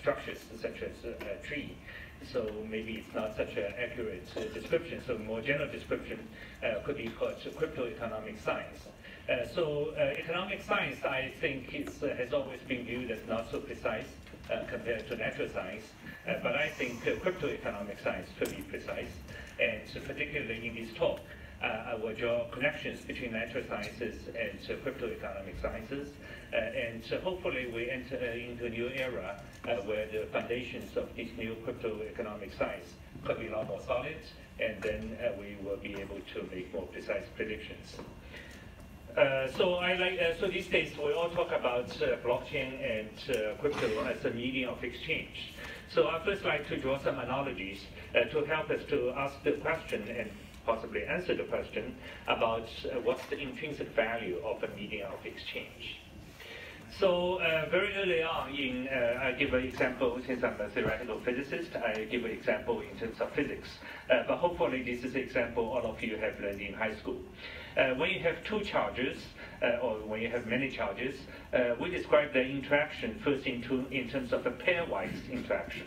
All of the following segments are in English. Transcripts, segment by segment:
structures such as a tree. So maybe it's not such an accurate description. So more general description could be called cryptoeconomic science. Economic science, I think, has always been viewed as not so precise compared to natural science. But I think cryptoeconomic science could be precise. And so particularly in this talk, I will draw connections between natural sciences and cryptoeconomic sciences. And hopefully we enter into a new era where the foundations of this new cryptoeconomic science could be a lot more solid, and then we will be able to make more precise predictions. So these days we all talk about blockchain and crypto as a medium of exchange. So I first like to draw some analogies to help us to ask the question and possibly answer the question about what's the intrinsic value of a medium of exchange. So very early on, I give an example, since I'm a theoretical physicist, I give an example in terms of physics. But hopefully this is an example all of you have learned in high school. When you have two charges, or when you have many charges, we describe the interaction first in terms of a pairwise interaction.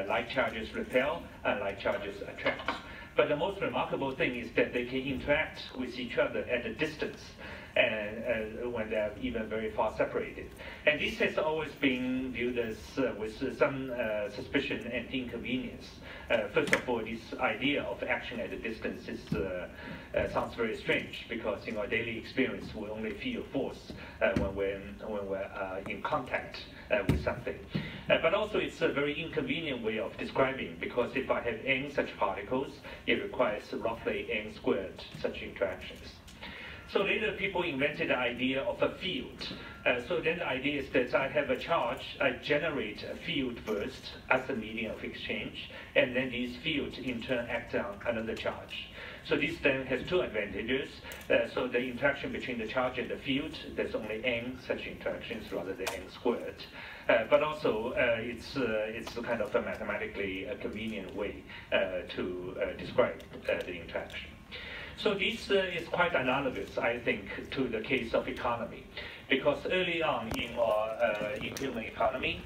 Like charges repel, and like charges attract. But the most remarkable thing is that they can interact with each other at a distance, and when they're even very far separated. And this has always been viewed as with some suspicion and inconvenience. First of all, this idea of action at a distance sounds very strange, because in our daily experience we only feel force when we're in contact with something. But also it's a very inconvenient way of describing, because if I have n such particles, it requires roughly n squared such interactions. So later people invented the idea of a field. So then the idea is that I have a charge, I generate a field first as a medium of exchange, and then these fields in turn act on another charge. So this then has two advantages. So the interaction between the charge and the field, there's only n such interactions rather than n squared. But also it's kind of a mathematically convenient way to describe the interaction. So this is quite analogous, I think, to the case of economy, because early on in human economy,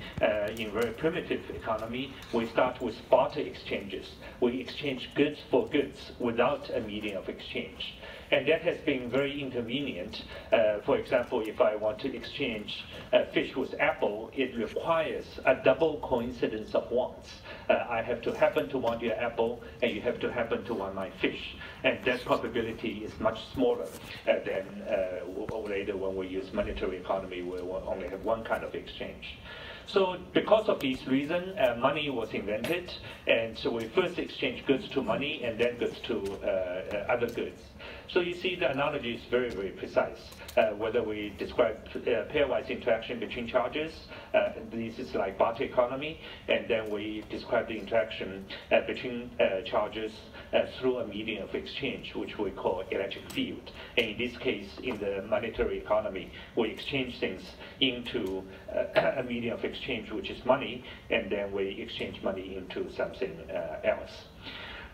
in very primitive economy, we start with barter exchanges. We exchange goods for goods without a medium of exchange. And that has been very inconvenient. For example, if I want to exchange fish with apple, it requires a double coincidence of wants. I have to happen to want your apple, and you have to happen to want my fish. And that probability is much smaller than later when we use monetary economy, where we only have one kind of exchange. So because of this reason, money was invented, and so we first exchange goods to money and then goods to other goods. So you see the analogy is very, very precise. Whether we describe pairwise interaction between charges, this is like barter economy, and then we describe the interaction between charges through a medium of exchange, which we call electric field. And in this case, in the monetary economy, we exchange things into a medium of exchange, which is money, and then we exchange money into something else.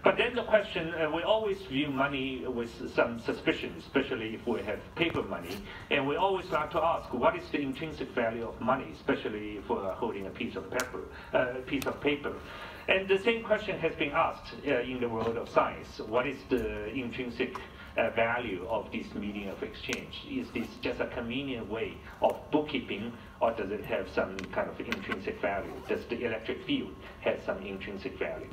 But then the question, we always view money with some suspicion, especially if we have paper money, and we always like to ask, what is the intrinsic value of money, especially if we're holding a piece of paper. And the same question has been asked in the world of science. What is the intrinsic value of this medium of exchange? Is this just a convenient way of bookkeeping, or does it have some kind of intrinsic value? Does the electric field have some intrinsic value?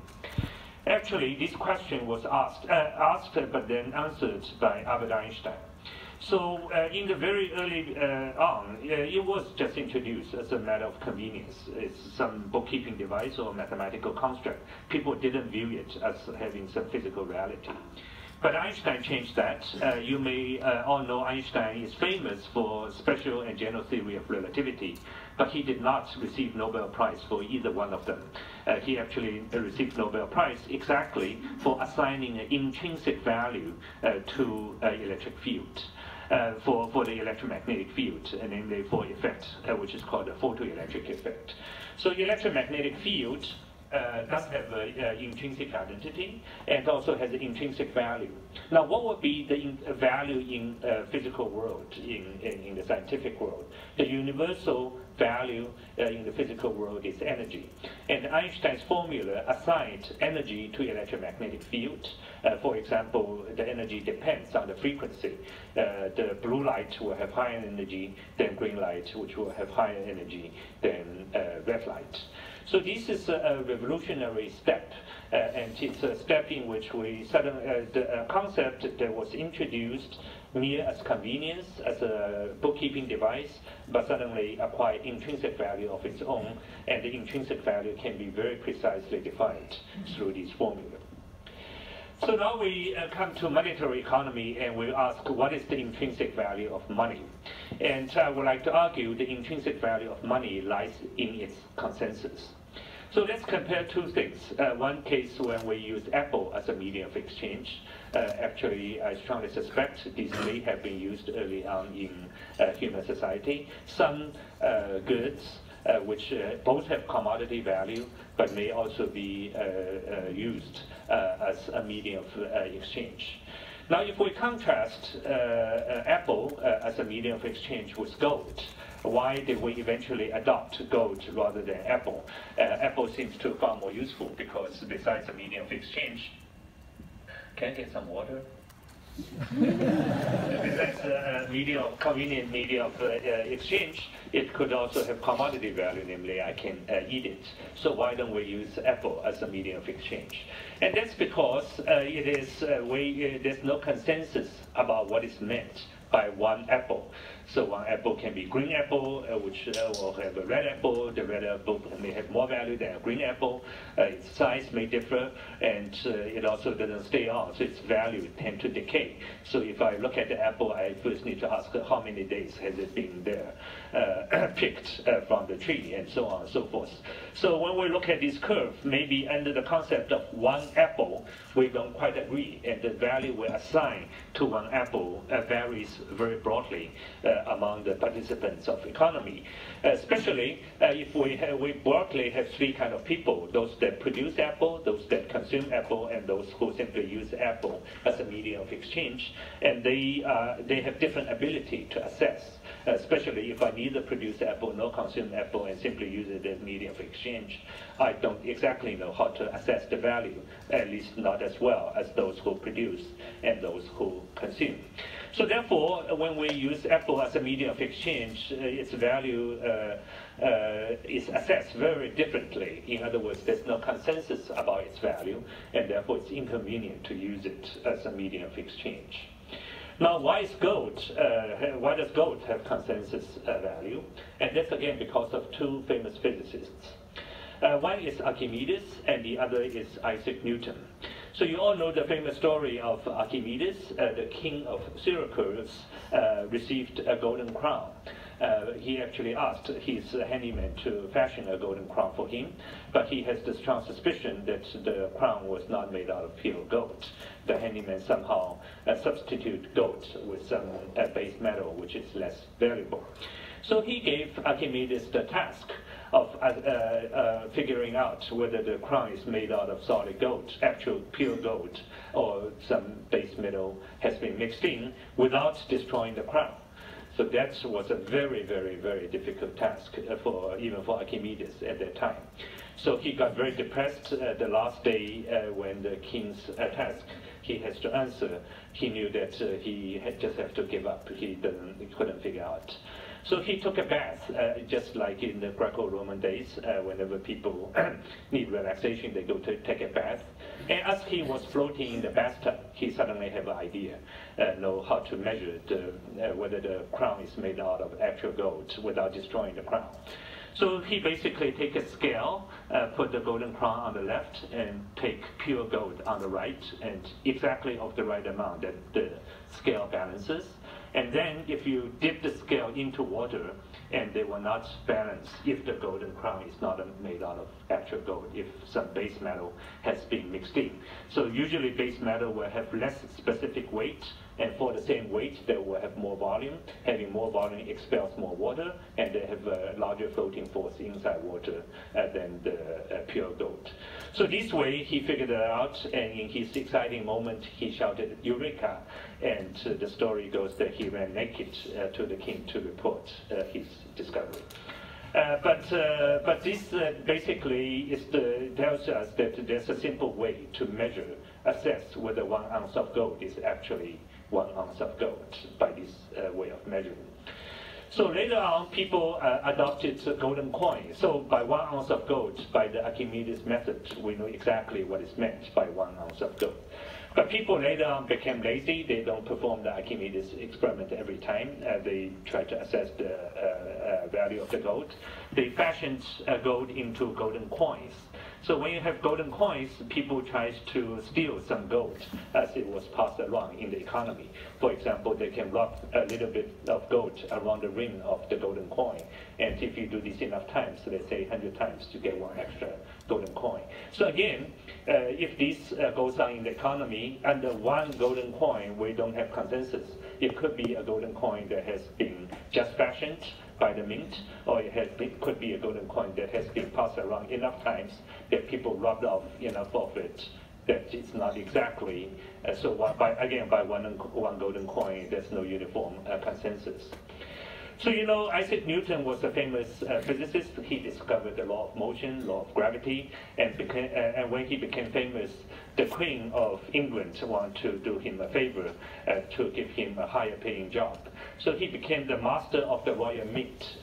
Actually, this question was asked but then answered by Albert Einstein. So in the very early on, it was just introduced as a matter of convenience. It's some bookkeeping device or mathematical construct. People didn't view it as having some physical reality. But Einstein changed that. You may all know Einstein is famous for special and general theory of relativity, but he did not receive Nobel Prize for either one of them. He actually received Nobel Prize exactly for assigning an intrinsic value to an electric field, for the electromagnetic field, and namely for effect, which is called a photoelectric effect. So electromagnetic field does have an intrinsic identity and also has an intrinsic value. Now, what would be the value in physical world, in the scientific world? The universal value in the physical world is energy. And Einstein's formula assigned energy to electromagnetic field. For example, the energy depends on the frequency. The blue light will have higher energy than green light, which will have higher energy than red light. So this is a revolutionary step, and it's a step in which we suddenly, the concept that was introduced mere as convenience, as a bookkeeping device, but suddenly acquired intrinsic value of its own, and the intrinsic value can be very precisely defined through this formula. So now we come to monetary economy, and we ask, what is the intrinsic value of money? And I would like to argue the intrinsic value of money lies in its consensus. So let's compare two things. One case when we use Apple as a medium of exchange. Actually, I strongly suspect these may have been used early on in human society. Some goods which both have commodity value, but may also be used as a medium of exchange. Now, if we contrast Apple as a medium of exchange with gold, why did we eventually adopt gold rather than Apple? Apple seems to be far more useful because besides a medium of exchange, can I get some water? Besides a convenient medium of exchange, it could also have commodity value, namely I can eat it. So why don't we use Apple as a medium of exchange? And that's because there's no consensus about what is meant by one apple. So one apple can be green apple, which will have a red apple. The red apple may have more value than a green apple. Its size may differ, and it also doesn't stay on, so its value tends to decay. So if I look at the apple, I first need to ask how many days has it been there, picked from the tree, and so on and so forth. So when we look at this curve, maybe under the concept of one apple, we don't quite agree, and the value we assign to one apple varies very broadly among the participants of economy. Especially if we broadly have three kinds of people: those that produce apple, those that consume apple, and those who simply use apple as a medium of exchange. And they have different ability to assess. Especially if I neither produce apple nor consume apple and simply use it as medium of exchange, I don't exactly know how to assess the value, at least not as well as those who produce and those who consume. So therefore, when we use Apple as a medium of exchange, its value is assessed very differently. In other words, there's no consensus about its value, and therefore it's inconvenient to use it as a medium of exchange. Now, why does gold have consensus value? And that's again because of two famous physicists. One is Archimedes, and the other is Isaac Newton. So you all know the famous story of Archimedes, the king of Syracuse, received a golden crown. He actually asked his handyman to fashion a golden crown for him, but he has the strong suspicion that the crown was not made out of pure gold. The handyman somehow substituted gold with some base metal, which is less valuable. So he gave Archimedes the task of figuring out whether the crown is made out of solid gold, actual pure gold, or some base metal has been mixed in without destroying the crown. So that was a very, very, very difficult task even for Archimedes at that time. So he got very depressed the last day when the king's task he has to answer. He knew that he had just have to give up. He couldn't figure out. So he took a bath, just like in the Greco-Roman days, whenever people need relaxation, they go to take a bath. And as he was floating in the bathtub, he suddenly had an idea, know how to measure whether the crown is made out of actual gold without destroying the crown. So he basically take a scale, put the golden crown on the left, and take pure gold on the right, and exactly of the right amount that the scale balances. And then if you dip the scale into water, and they will not balance if the golden crown is not made out of actual gold, if some base metal has been mixed in. So usually base metal will have less specific weight and for the same weight, they will have more volume. Having more volume expels more water, and they have a larger floating force inside water than the pure gold. So this way, he figured it out, and in his exciting moment, he shouted, "Eureka!" And the story goes that he ran naked to the king to report his discovery. But this basically tells us that there's a simple way to assess whether 1 ounce of gold is actually 1 ounce of gold by this way of measuring. So later on, people adopted golden coin. So by 1 ounce of gold, by the Archimedes method, we know exactly what is meant by 1 ounce of gold. But people later on became lazy. They don't perform the Archimedes experiment every time. They try to assess the value of the gold. They fashioned gold into golden coins. So when you have golden coins, people try to steal some gold as it was passed along in the economy. For example, they can rub a little bit of gold around the rim of the golden coin. And if you do this enough times, let's say 100 times, to get 1 extra golden coin. So again, if this goes on in the economy, under 1 golden coin, we don't have consensus. It could be a golden coin that has been just fashioned by the mint, or could be a golden coin that has been passed around enough times that people rubbed off enough of it that it's not exactly. So by one golden coin, there's no uniform consensus. So Isaac Newton was a famous physicist. He discovered the law of motion, law of gravity, and when he became famous, the Queen of England wanted to do him a favor to give him a higher paying job. So he became the master of the royal mint.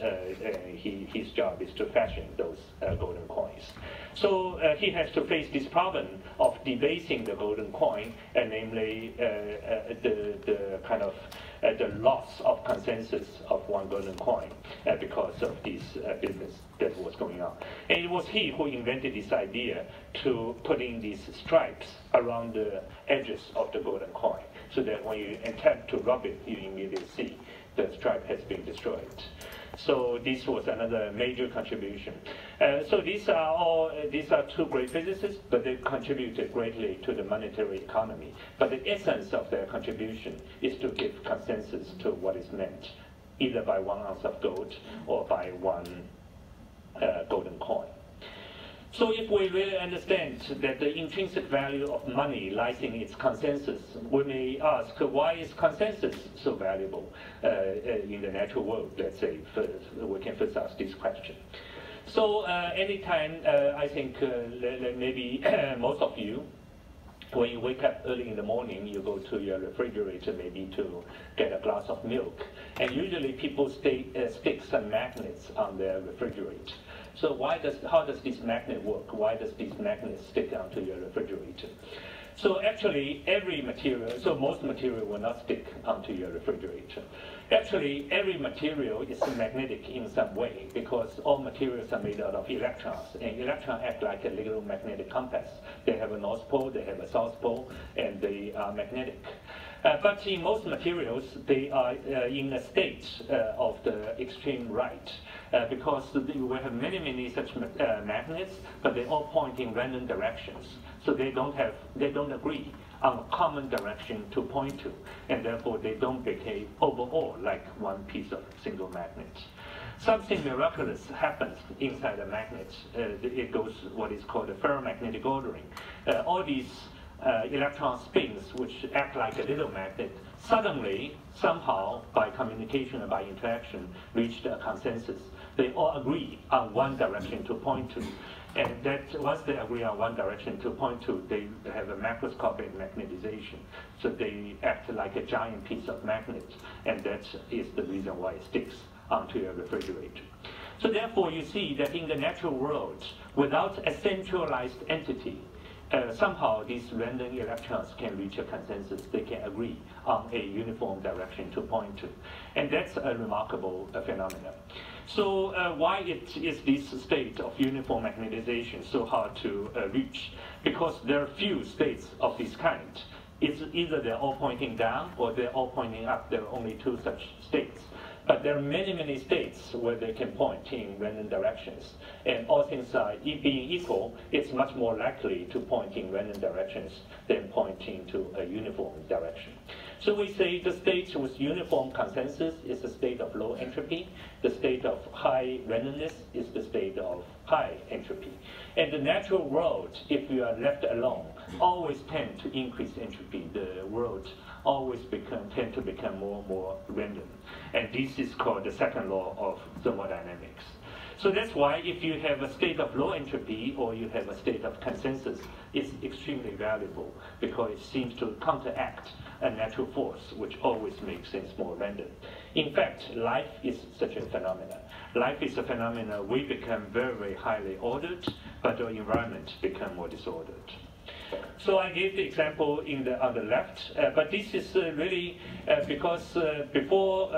His job is to fashion those golden coins. So he has to face this problem of debasing the golden coin, namely the kind of the loss of consensus of 1 golden coin because of this business that was going on. And it was he who invented this idea to put in these stripes around the edges of the golden coin, so that when you attempt to rub it, you immediately see the stripe has been destroyed. So this was another major contribution. So these are 2 great physicists, but they contributed greatly to the monetary economy. But the essence of their contribution is to give consensus to what is meant, either by 1 ounce of gold or by 1 golden coin. So if we really understand that the intrinsic value of money lies in its consensus, we may ask, why is consensus so valuable in the natural world? Let's say we can first ask this question. So anytime, I think maybe most of you, when you wake up early in the morning, you go to your refrigerator maybe to get a glass of milk. And usually people stick some magnets on their refrigerator. So how does this magnet work? Why does this magnet stick onto your refrigerator? So actually, every material, so most material will not stick onto your refrigerator. Actually, every material is magnetic in some way, because all materials are made out of electrons, and electrons act like a little magnetic compass. They have a north pole, they have a south pole, and they are magnetic. But in most materials, they are in a state of the extreme right, because we have many such magnets, but they all point in random directions. So they don't agree on a common direction to point to, and therefore they don't behave overall like one piece of single magnet. Something miraculous happens inside a magnet. It goes what is called a ferromagnetic ordering. All these electron spins, which act like a little magnet, suddenly, somehow, by communication and by interaction, reached a consensus. They all agree on one direction to point to. And that once they agree on one direction to point to, they have a macroscopic magnetization. So they act like a giant piece of magnet, and that is the reason why it sticks onto your refrigerator. So therefore, you see that in the natural world, without a centralized entity, somehow these random electrons can reach a consensus. They can agree on a uniform direction to point to. And that's a remarkable phenomenon. So why is this state of uniform magnetization so hard to reach? Because there are few states of this kind. It's either they're all pointing down or they're all pointing up. There are only two such states. But there are many, many states where they can point in random directions. And all things are being equal, it's much more likely to point in random directions than pointing to a uniform direction. So we say the state with uniform consensus is the state of low entropy. The state of high randomness is the state of high entropy. And the natural world, if you are left alone, always tend to increase entropy. The world always tend to become more and more random. And this is called the second law of thermodynamics. So that's why if you have a state of low entropy or you have a state of consensus, it's extremely valuable because it seems to counteract a natural force which always makes things more random. In fact, life is such a phenomenon. Life is a phenomenon we become very, very highly ordered, but our environment become more disordered. So I gave the example on the left, but this is really because before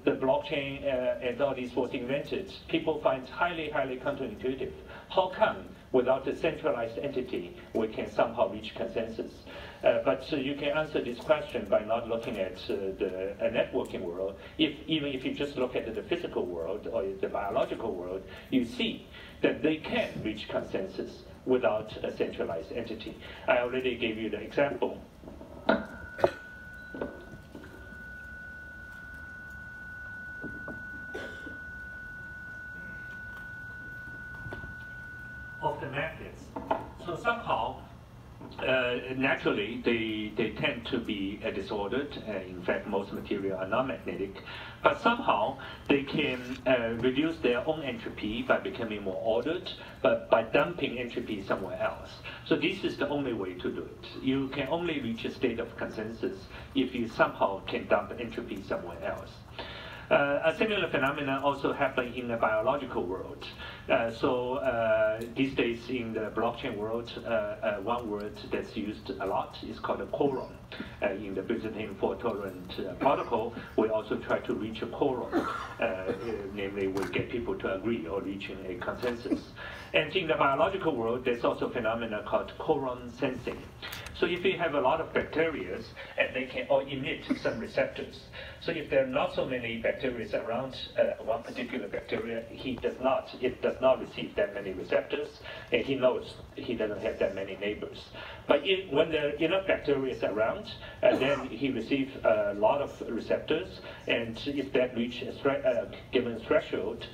the blockchain and all this was invented, people find highly, highly counterintuitive. How come without a centralized entity we can somehow reach consensus? But you can answer this question by not looking at the networking world. Even if you just look at the physical world or the biological world, you see that they can reach consensus without a centralized entity. I already gave you the example. Of the magnets. So somehow, naturally, they tend to be disordered. In fact, most material are non-magnetic. But somehow, they can reduce their own entropy by becoming more ordered, but by dumping entropy somewhere else. So this is the only way to do it. You can only reach a state of consensus if you somehow can dump entropy somewhere else. A similar phenomenon also happens in the biological world. These days in the blockchain world, one word that's used a lot is called a quorum. In the Byzantine fault-tolerant protocol, we also try to reach a quorum, namely we get people to agree or reaching a consensus. And in the biological world, there's also a phenomenon called quorum sensing. So if you have a lot of bacteria, and they can all emit some receptors. So if there are not so many bacteria around one particular bacteria, it does not receive that many receptors, and he knows he doesn't have that many neighbors. But when there are enough bacteria around, then he receives a lot of receptors, and if that reaches a given threshold,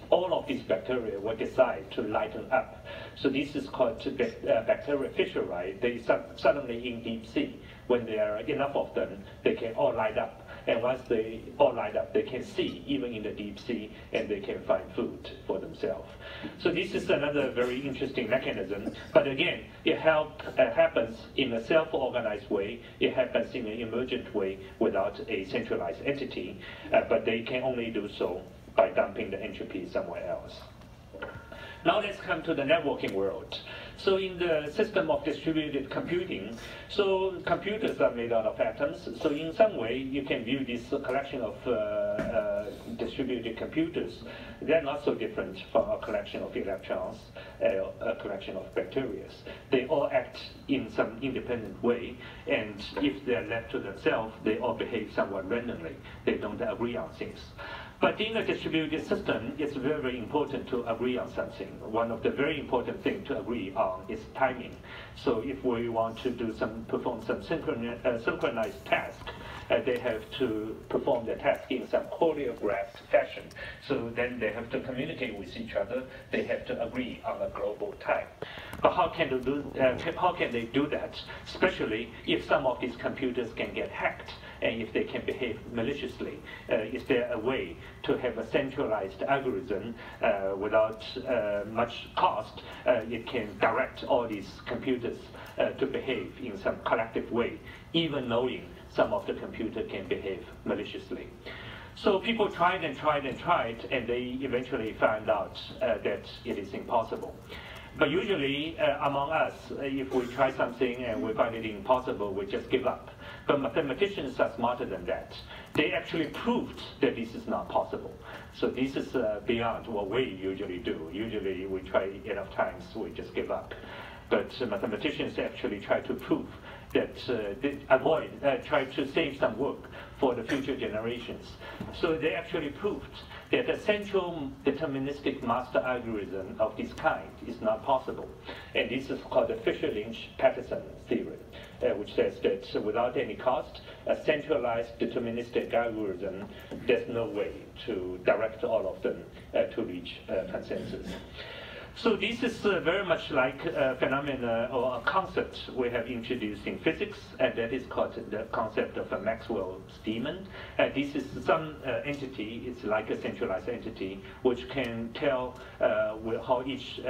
all of these bacteria will decide to lighten up. So this is called bacteria fissuri. They suddenly in deep sea, when there are enough of them, they can all light up. And once they all light up, they can see even in the deep sea, and they can find food for themselves. So this is another very interesting mechanism. But again, it happens in a self-organized way. It happens in an emergent way without a centralized entity. But they can only do so by dumping the entropy somewhere else. Now let's come to the networking world. So in the system of distributed computing, so computers are made out of atoms. So in some way, you can view this collection of distributed computers. They're not so different from a collection of electrons, a collection of bacteria. They all act in some independent way, and if they're left to themselves, they all behave somewhat randomly. They don't agree on things. But in a distributed system, it's very, very important to agree on something. One of the very important things to agree on is timing. So if we want to perform some synchronized task, they have to perform the task in some choreographed fashion. So then they have to communicate with each other. They have to agree on a global time. But how can they do that? Especially if some of these computers can get hacked, and if they can behave maliciously. Is there a way to have a centralized algorithm without much cost? It can direct all these computers to behave in some collective way, even knowing some of the computer can behave maliciously. So people tried and tried and tried, and they eventually found out that it is impossible. But usually, among us, if we try something and we find it impossible, we just give up. But mathematicians are smarter than that. They actually proved that this is not possible. So this is beyond what we usually do. Usually, we try enough times, we just give up. but mathematicians actually try to prove that try to save some work for the future generations. So they actually proved that a central deterministic master algorithm of this kind is not possible. And this is called the Fisher-Lynch-Patterson theorem, which says that without any cost, a centralized deterministic algorithm, there's no way to direct all of them to reach consensus. So this is very much like a phenomena or a concept we have introduced in physics, and that is called the concept of a Maxwell's demon. This is some entity, it's like a centralized entity, which can tell how each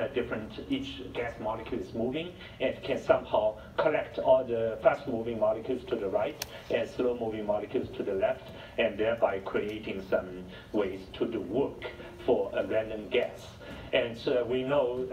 gas molecule is moving, and can somehow collect all the fast-moving molecules to the right and slow-moving molecules to the left, and thereby creating some ways to do work for a random gas. And we know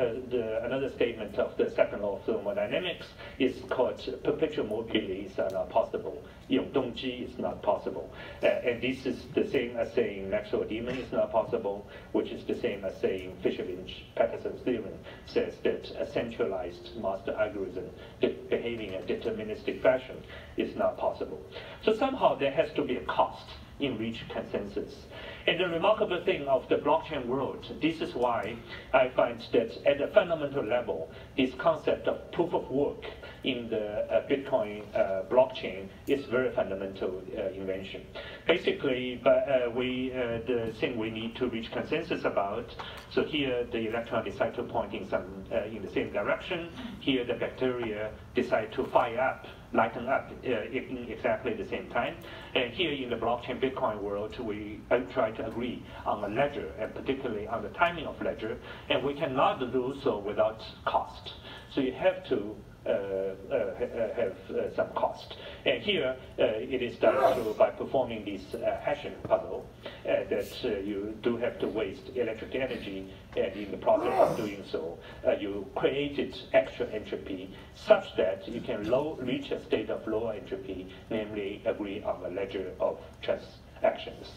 another statement of the second law of thermodynamics is called perpetual mobility is not possible. 永动机 is not possible. And this is the same as saying Maxwell demon is not possible, which is the same as saying Fisher-Lynch-Patterson's theorem says that a centralized master algorithm behaving in a deterministic fashion is not possible. So somehow there has to be a cost in reaching consensus. And the remarkable thing of the blockchain world, this is why I find that at a fundamental level, this concept of proof of work in the Bitcoin blockchain is very fundamental invention. Basically, the thing we need to reach consensus about, so here the electron decide to point in the same direction, here the bacteria decide to fire up, lighten up in exactly the same time. And here in the blockchain Bitcoin world, we try to agree on a ledger, and particularly on the timing of ledger, and we cannot do so without cost. So you have to have some cost. And here it is done through by performing this hashing puzzle that you do have to waste electric energy, and in the process of doing so, you created extra entropy such that you can reach a state of lower entropy, namely agree on a ledger of transactions.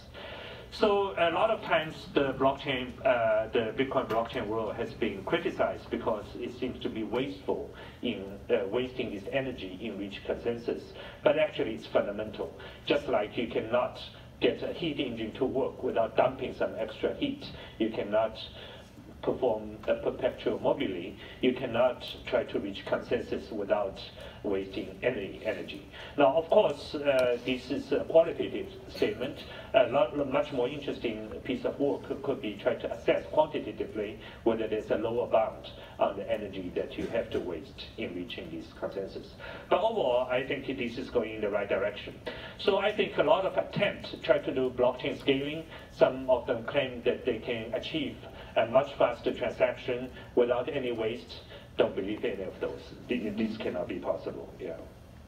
So a lot of times the blockchain, the Bitcoin blockchain world has been criticized because it seems to be wasteful in wasting this energy in reaching consensus. But actually it's fundamental. Just like you cannot get a heat engine to work without dumping some extra heat, you cannot perform a perpetual mobility, you cannot try to reach consensus without wasting any energy. Now, of course, this is a qualitative statement. Much more interesting piece of work could be try to assess quantitatively whether there's a lower bound on the energy that you have to waste in reaching this consensus. But overall, I think this is going in the right direction. So I think a lot of attempts to try to do blockchain scaling, some of them claim that they can achieve a much faster transaction without any waste. Don't believe any of those. This cannot be possible. Yeah.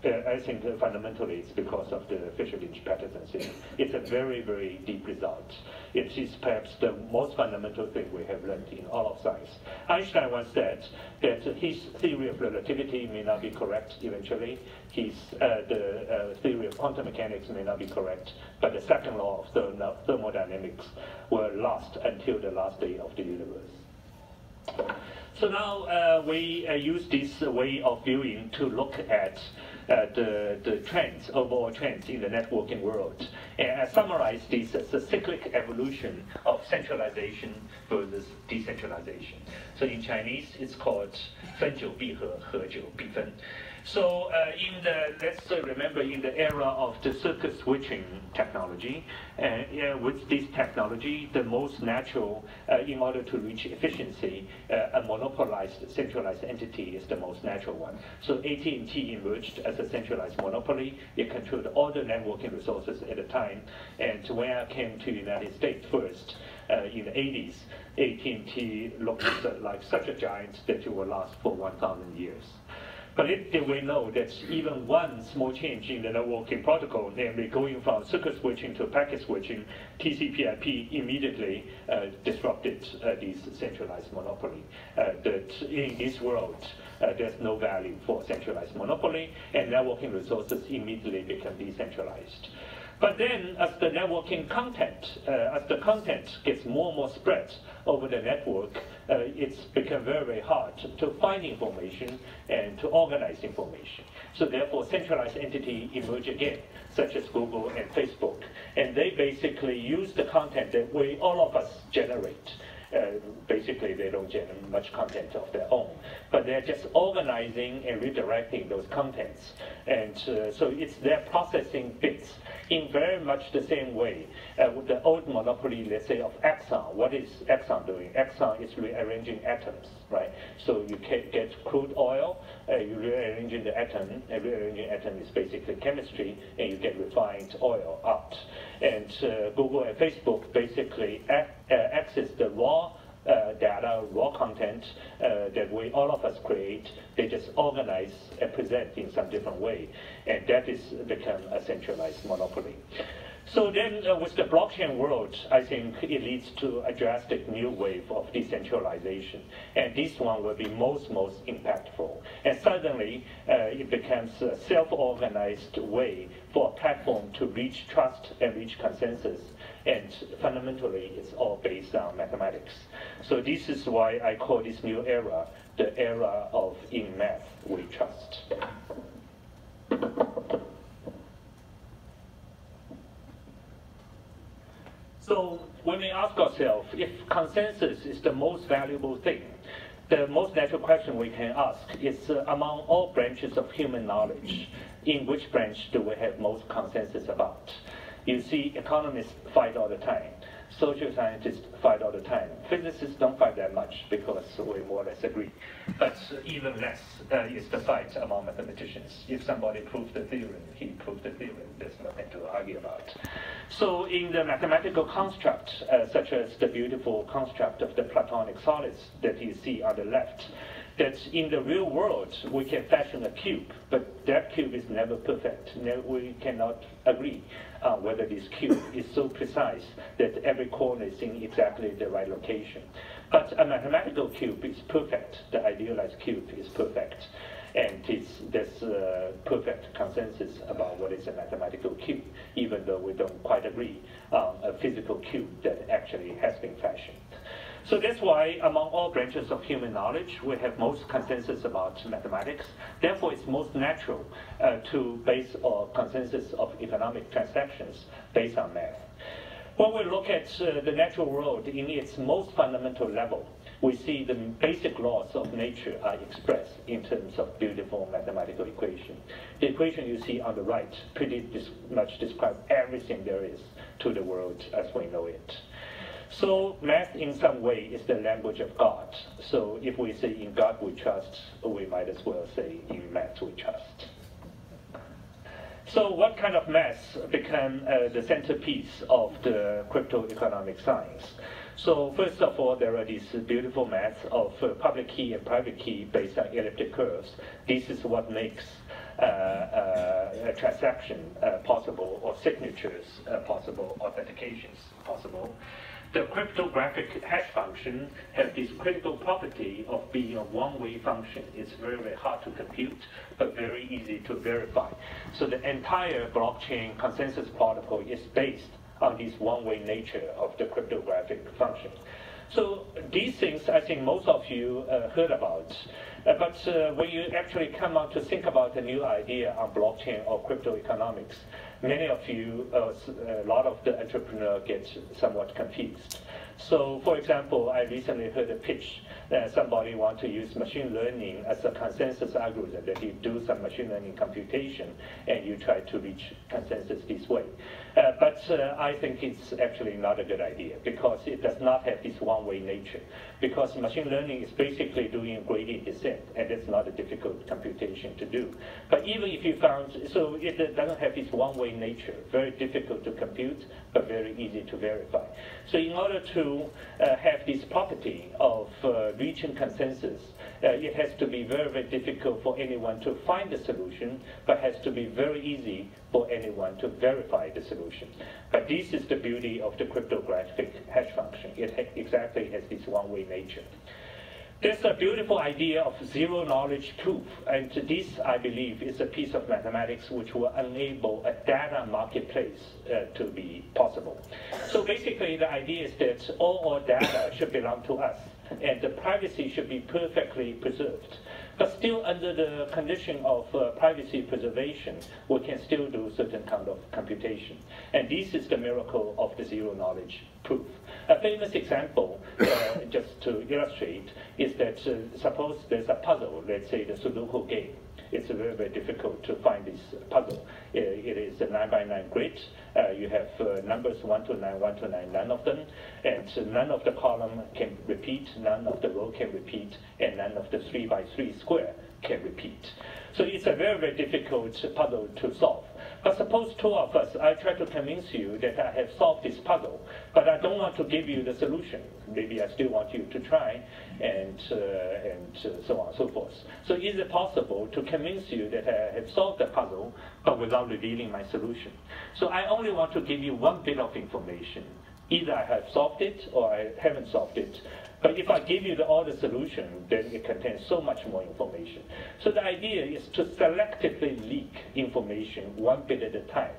I think fundamentally it's because of the Fisher-Lynch-Patterson theorem. It's a very, very deep result. It is perhaps the most fundamental thing we have learned in all of science. Einstein once said that his theory of relativity may not be correct eventually. The theory of quantum mechanics may not be correct, but the second law of thermodynamics were lost until the last day of the universe. So now we use this way of viewing to look at the trends, overall trends in the networking world. And I summarize this as a cyclic evolution of centralization versus decentralization. So in Chinese, it's called 分久必合，合久必分. So let's remember in the era of the circuit switching technology, with this technology, the most natural, in order to reach efficiency, a monopolized, centralized entity is the most natural one. So AT&T emerged as a centralized monopoly. It controlled all the networking resources at the time. And when I came to the United States first, in the 80s, AT&T looked like such a giant that it will last for 1,000 years. But did we know that even one small change in the networking protocol, namely going from circuit switching to packet switching, TCP/IP immediately disrupted this centralized monopoly. That in this world, there's no value for centralized monopoly, and networking resources immediately become decentralized. But then, as the networking content, as the content gets more and more spread over the network, it's become very, very hard to find information and to organize information. So therefore, centralized entities emerge again, such as Google and Facebook. And they basically use the content that all of us generate. Basically, they don't generate much content of their own, but they're just organizing and redirecting those contents. And so they're processing bits in very much the same way. With the old monopoly, let's say, of Exxon, what is Exxon doing? Exxon is rearranging atoms, right? So you can get crude oil, you're rearranging the atom, and rearranging atom is basically chemistry, and you get refined oil out. And Google and Facebook basically access the raw data, raw content that all of us create. They just organize and present in some different way, and that is become a centralized monopoly. So then with the blockchain world, I think it leads to a drastic new wave of decentralization. And this one will be most impactful. And suddenly, it becomes a self-organized way for a platform to reach trust and reach consensus. And fundamentally, it's all based on mathematics. So this is why I call this new era the era of in math we trust. So when we ask ourselves if consensus is the most valuable thing, the most natural question we can ask is among all branches of human knowledge, in which branch do we have most consensus about? You see, economists fight all the time. Social scientists fight all the time. Physicists don't fight that much because we more or less agree. But even less is the fight among mathematicians. If somebody proves the theorem, he proved the theorem. There's nothing to argue about. So in the mathematical construct, such as the beautiful construct of the Platonic solids that you see on the left, that in the real world we can fashion a cube, but that cube is never perfect. We cannot agree whether this cube is so precise that every corner is in exactly the right location. But a mathematical cube is perfect. The idealized cube is perfect. And there's perfect consensus about what is a mathematical cube, even though we don't quite agree on a physical cube that actually has been fashioned. So that's why among all branches of human knowledge, we have most consensus about mathematics. Therefore, it's most natural to base our consensus of economic transactions based on math. When we look at the natural world in its most fundamental level, we see the basic laws of nature are expressed in terms of beautiful mathematical equation. The equation you see on the right pretty much describes everything there is to the world as we know it. So math in some way is the language of God. So if we say in God we trust, we might as well say in math we trust. So what kind of math became the centerpiece of the crypto-economic science? So first of all, there are these beautiful maths of public key and private key based on elliptic curves. This is what makes a transaction possible, or signatures possible, authentications possible. The cryptographic hash function has this critical property of being a one-way function. It's very, very hard to compute, but very easy to verify. So the entire blockchain consensus protocol is based on this one-way nature of the cryptographic function. So these things, I think most of you heard about. But when you actually come out to think about a new idea on blockchain or crypto economics, many of you, a lot of the entrepreneurs get somewhat confused. So, for example, I recently heard a pitch that somebody wants to use machine learning as a consensus algorithm, that you do some machine learning computation and you try to reach consensus this way. But I think it's actually not a good idea because it does not have this one-way nature. Because machine learning is basically doing a gradient descent, and it's not a difficult computation to do. But even if you found, so it doesn't have this one-way nature, very difficult to compute, but very easy to verify. So in order to have this property of reaching consensus, it has to be very, very difficult for anyone to find the solution, but has to be very easy for anyone to verify the solution. But this is the beauty of the cryptographic hash function. It exactly has this one-way nature. there's a beautiful idea of zero knowledge proof, and this, I believe, is a piece of mathematics which will enable a data marketplace to be possible. So basically, the idea is that all our data should belong to us, and the privacy should be perfectly preserved. But still, under the condition of privacy preservation, we can still do certain kind of computation. And this is the miracle of the zero knowledge proof. A famous example, just to illustrate, is that suppose there's a puzzle, let's say the Sudoku game. It's very, very difficult to find this puzzle. It is a 9x9 grid. You have numbers 1 to 9, 1 to 9, none of them. And none of the column can repeat, none of the row can repeat, and none of the 3x3 square can repeat. So it's a very, very difficult puzzle to solve. But suppose two of us, I try to convince you that I have solved this puzzle, but I don't want to give you the solution. Maybe I still want you to try, and so on and so forth. So is it possible to convince you that I have solved the puzzle, but without revealing my solution? So I only want to give you one bit of information. Either I have solved it or I haven't solved it. But if I give you all the solution, then it contains so much more information. So the idea is to selectively leak information one bit at a time.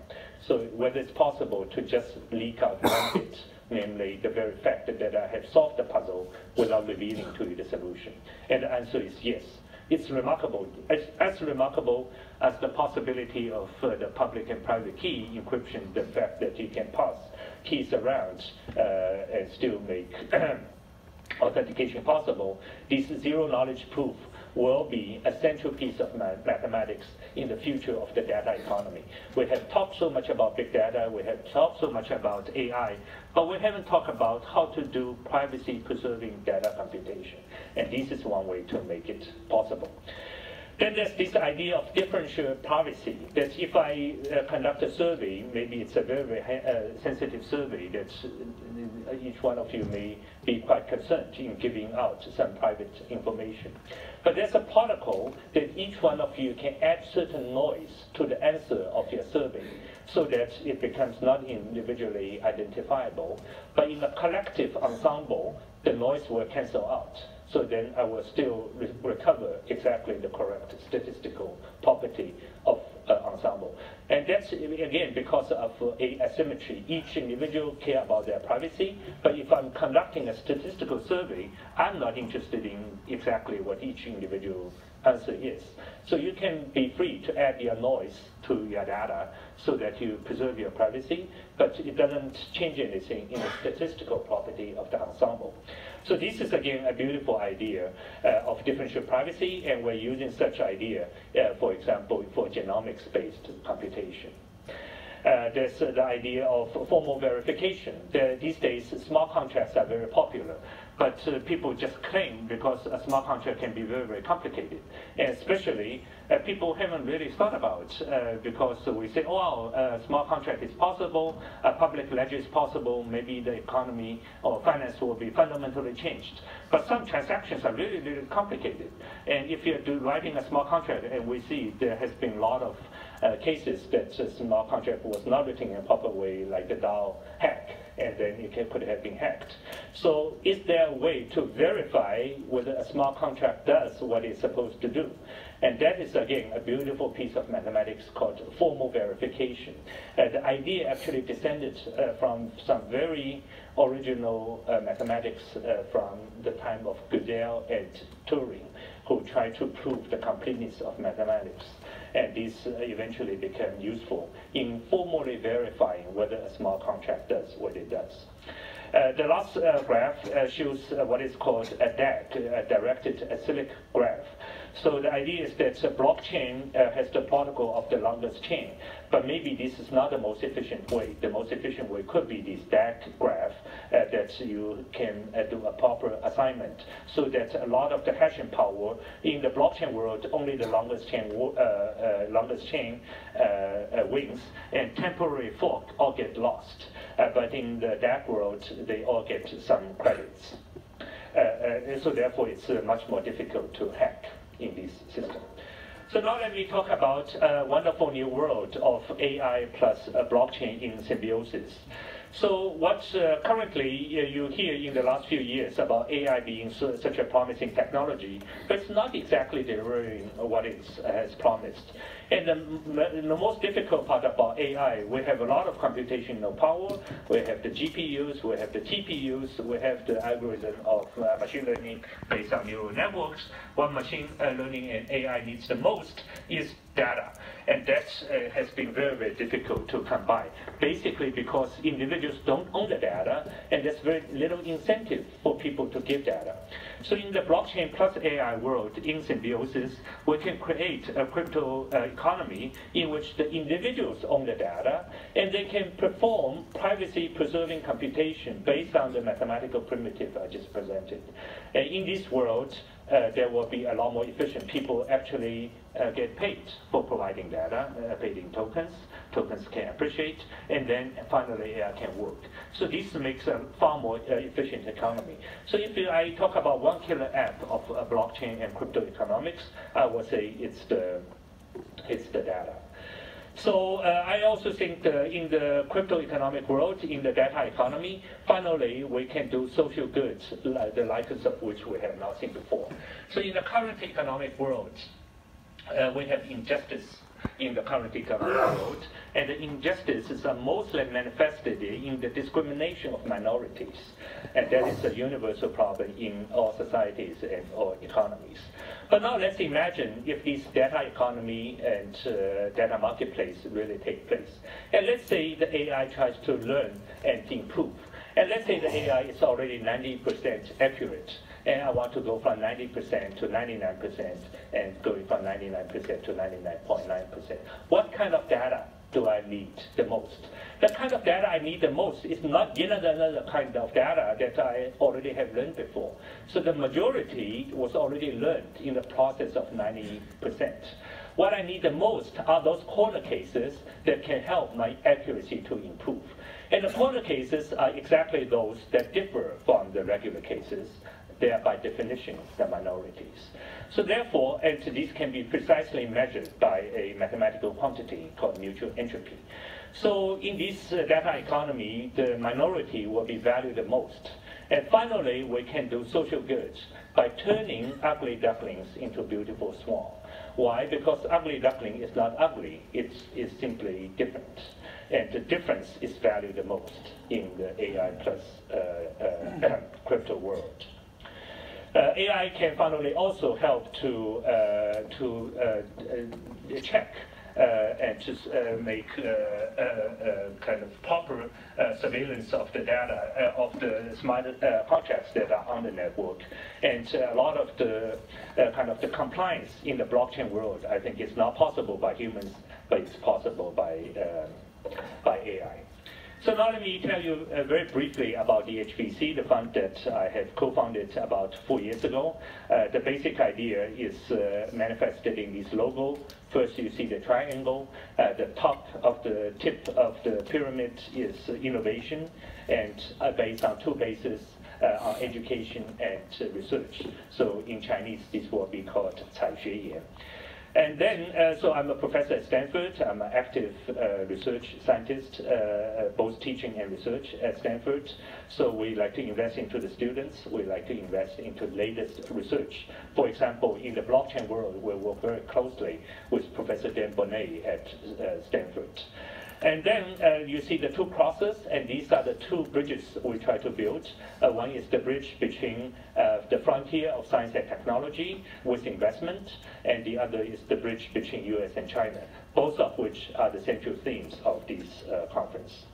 So whether it's possible to just leak out one bit, namely the very fact that I have solved the puzzle without revealing to you the solution. And the answer is yes. It's remarkable. It's as remarkable as the possibility of the public and private key encryption, the fact that you can pass keys around and still make authentication possible. This zero knowledge proof will be a central piece of mathematics in the future of the data economy. We have talked so much about big data, we have talked so much about AI, but we haven't talked about how to do privacy-preserving data computation. And this is one way to make it possible. Then there's this idea of differential privacy, that if I conduct a survey, maybe it's a very, very sensitive survey, that each one of you may be quite concerned in giving out some private information. But there's a protocol that each one of you can add certain noise to the answer of your survey, so that it becomes not individually identifiable, but in a collective ensemble, the noise will cancel out. So then I will still recover exactly the correct statistical property of ensemble. And that's, again, because of asymmetry. Each individual care about their privacy, but if I'm conducting a statistical survey, I'm not interested in exactly what each individual answer is. So you can be free to add your noise to your data so that you preserve your privacy, but it doesn't change anything in the statistical property of the ensemble. So this is, again, a beautiful idea of differential privacy, and we're using such idea, for example, for genomics-based computation. There's the idea of formal verification. These days, smart contracts are very popular, but people just claim because a smart contract can be very, very complicated. And especially, people haven't really thought about because we say, oh, wow, smart contract is possible, a public ledger is possible, maybe the economy or finance will be fundamentally changed. But some transactions are really, really complicated. And if you're writing a smart contract, and we see there has been a lot of cases that a smart contract was not written in a proper way, like the DAO hack, and then it could have been hacked. So is there a way to verify whether a smart contract does what it's supposed to do? And that is, again, a beautiful piece of mathematics called formal verification. The idea actually descended from some very original mathematics from the time of Gödel and Turing, who tried to prove the completeness of mathematics. And this eventually became useful in formally verifying whether a smart contract does what it does. The last graph shows what is called a DAG, a directed acyclic graph. So the idea is that a blockchain has the protocol of the longest chain, but maybe this is not the most efficient way. The most efficient way could be this DAG graph that you can do a proper assignment, so that a lot of the hashing power in the blockchain world, only the longest chain wins, and temporary fork all get lost. But in the DAG world, they all get some credits. And so therefore, it's much more difficult to hack in this system. So now let me talk about a wonderful new world of AI plus blockchain in symbiosis. So what currently you hear in the last few years about AI being such a promising technology, but it's not exactly delivering what it has promised. And the most difficult part about AI, we have a lot of computational power, we have the GPUs, we have the TPUs, we have the algorithm of machine learning based on neural networks. What machine learning and AI needs the most is data. And that has been very, very difficult to combine. Basically because individuals don't own the data, and there's very little incentive for people to give data. So in the blockchain plus AI world, in symbiosis, we can create a crypto economy in which the individuals own the data, and they can perform privacy-preserving computation based on the mathematical primitive I just presented. And in this world, there will be a lot more efficient. People actually get paid for providing data, paid in tokens. Tokens can appreciate, and then finally AI can work. So this makes a far more efficient economy. So if I talk about one killer app of blockchain and crypto economics, I would say it's the data. So I also think in the crypto economic world, in the data economy, finally we can do social goods, the likes of which we have not seen before. So in the current economic world, we have injustice in the current economic world, and the injustices are mostly manifested in the discrimination of minorities. And that is a universal problem in all societies and all economies. But now let's imagine if this data economy and data marketplace really take place. And let's say the AI tries to learn and improve. And let's say the AI is already 90% accurate. And I want to go from 90% to 99% and going from 99% to 99.9%. What kind of data do I need the most? The kind of data I need the most is not another kind of data that I already have learned before. So the majority was already learned in the process of 90%. What I need the most are those corner cases that can help my accuracy to improve. And the corner cases are exactly those that differ from the regular cases. They are by definition the minorities. So therefore, and these can be precisely measured by a mathematical quantity called mutual entropy. So in this data economy, the minority will be valued the most. And finally, we can do social goods by turning ugly ducklings into beautiful swan. Why? Because ugly duckling is not ugly, it's simply different. And the difference is valued the most in the AI plus crypto world. AI can finally also help to check and to make kind of proper surveillance of the data of the smart contracts that are on the network. And a lot of the kind of the compliance in the blockchain world, I think, is not possible by humans, but it's possible by AI. So now let me tell you very briefly about DHVC, the fund that I have co-founded about 4 years ago. The basic idea is manifested in this logo. First, you see the triangle. The top of the tip of the pyramid is innovation, and based on two bases, on education and research. So in Chinese, this will be called 采学研. And then, so I'm a professor at Stanford. I'm an active research scientist, both teaching and research at Stanford. So we like to invest into the students. We like to invest into latest research. For example, in the blockchain world, we work very closely with Professor Dan Bonnet at Stanford. And then you see the two crosses, and these are the two bridges we try to build. One is the bridge between the frontier of science and technology with investment, and the other is the bridge between US and China, both of which are the central themes of this conference.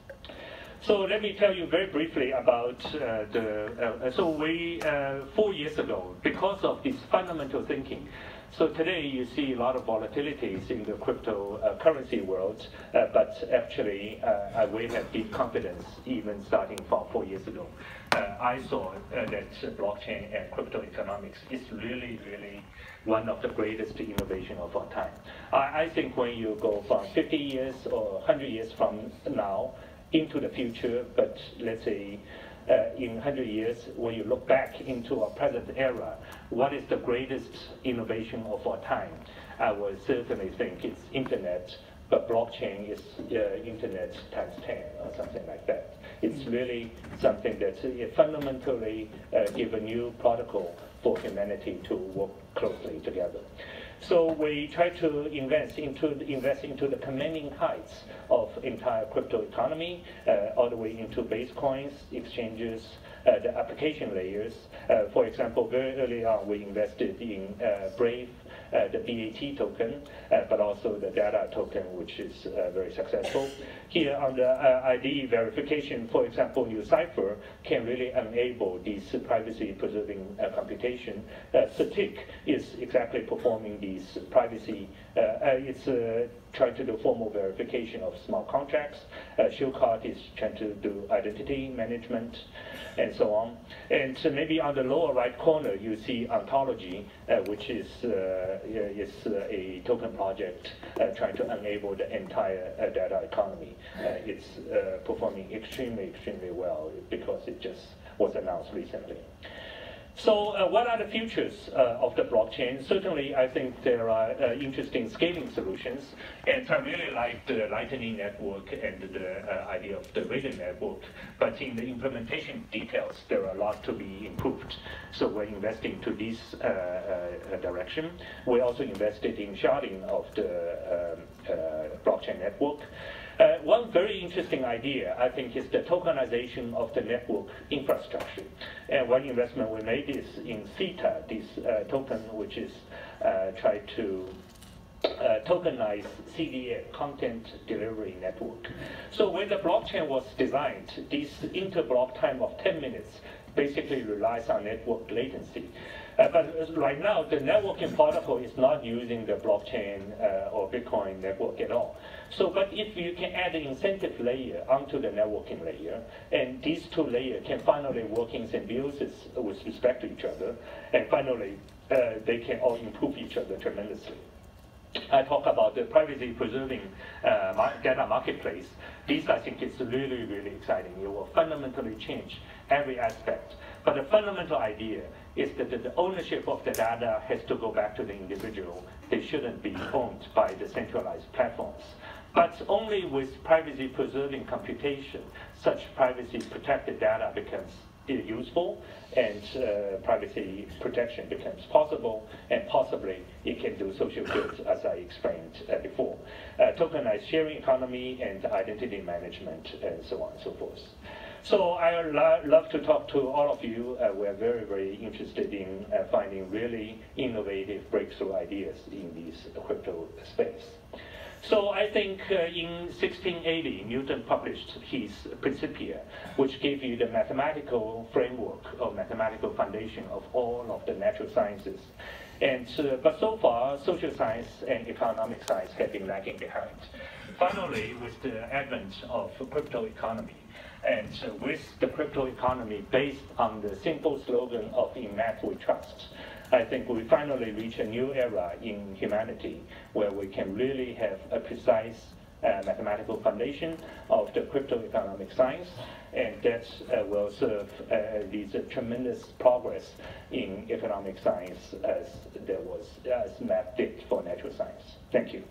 So let me tell you very briefly about so we, 4 years ago, because of this fundamental thinking, so today you see a lot of volatilities in the cryptocurrency world, but actually we have deep confidence even starting from 4 years ago. I saw that blockchain and crypto economics is really, really one of the greatest innovation of our time. I think when you go from 50 years or 100 years from now into the future, but let's say in 100 years, when you look back into our present era, what is the greatest innovation of our time? I would certainly think it's internet, but blockchain is internet times 10 or something like that. It's really something that fundamentally give a new protocol for humanity to work closely together. So we try to invest into the commanding heights of entire crypto economy, all the way into base coins, exchanges, the application layers. For example, very early on, we invested in Brave, the BAT token, but also the data token, which is very successful. Here on the ID verification, for example, Cipher can really enable these privacy-preserving computation. Certic is exactly performing these privacy. It's trying to do formal verification of smart contracts. Shoucheng is trying to do identity management, and so on. And so maybe on the lower right corner, you see Ontology, which is a token project trying to enable the entire data economy. It's performing extremely well because it just was announced recently. So what are the futures of the blockchain? Certainly, I think there are interesting scaling solutions, and I really like the Lightning Network and the idea of the Radium Network, but in the implementation details, there are a lot to be improved. So we're investing to this direction. We also invested in sharding of the blockchain network. One very interesting idea, I think, is the tokenization of the network infrastructure. And one investment we made is in Theta, this token which is try to tokenize CDN, content delivery network. So when the blockchain was designed, this interblock time of 10 minutes basically relies on network latency. But right now, the networking protocol is not using the blockchain or Bitcoin network at all. So, but if you can add an incentive layer onto the networking layer, and these two layers can finally work in symbiosis with respect to each other, and finally, they can all improve each other tremendously. I talk about the privacy-preserving data marketplace. This, I think, is really, really exciting. It will fundamentally change every aspect. But the fundamental idea is that the ownership of the data has to go back to the individual. They shouldn't be owned by the centralized platforms. But only with privacy-preserving computation, such privacy-protected data becomes useful, and privacy protection becomes possible, and possibly it can do social good, as I explained before. Tokenized sharing economy and identity management, and so on and so forth. So I would love to talk to all of you. We're very, very interested in finding really innovative breakthrough ideas in this crypto space. So I think in 1680, Newton published his Principia, which gave you the mathematical framework or mathematical foundation of all of the natural sciences. And but so far, social science and economic science have been lagging behind. Finally, with the advent of crypto economy, and with the crypto economy based on the simple slogan of "In math we trust," I think we finally reach a new era in humanity where we can really have a precise mathematical foundation of the crypto economic science, and that will serve these tremendous progress in economic science as math did for natural science. Thank you.